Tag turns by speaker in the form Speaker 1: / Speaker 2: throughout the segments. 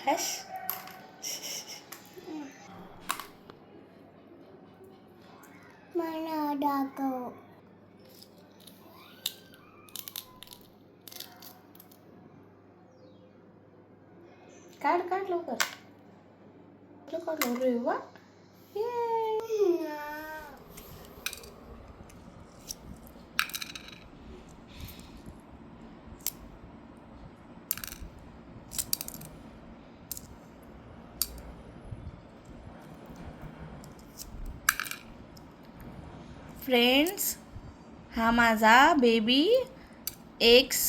Speaker 1: Hush.
Speaker 2: मला दाखव.
Speaker 1: काढ काढ लवकर. अरे वा. फ्रेंड्स, हा माझा बेबी एग्स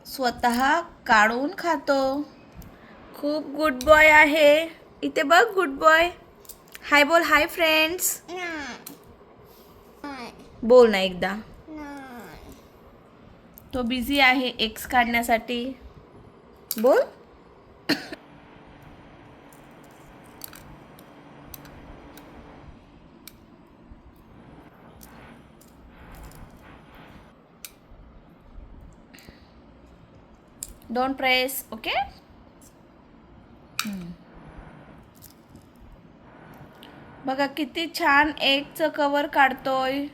Speaker 1: स्वतः काढून खातो. खूप गुड बॉय आहे. इथे बघ गुड बॉय. हाय बोल. हाय फ्रेंड्स बोल ना एकदा. तो बिझी आहे एग्स काढण्यासाठी. बोल. Don't press. ओके. बघा किती छान एगचं कवर काढतोय.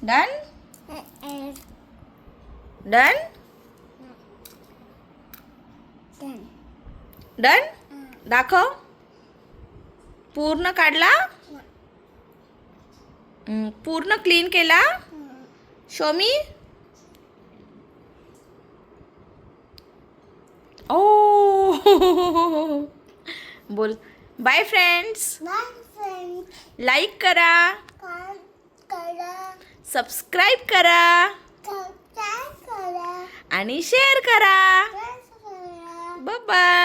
Speaker 1: डन. डन. डन. दाखव. पूर्ण काढला. पूर्ण क्लीन केला. Show me. ओ. बोल. Bye friends. लाईक करा. सबस्क्राईब करा. आणि शेअर करा. Bye bye.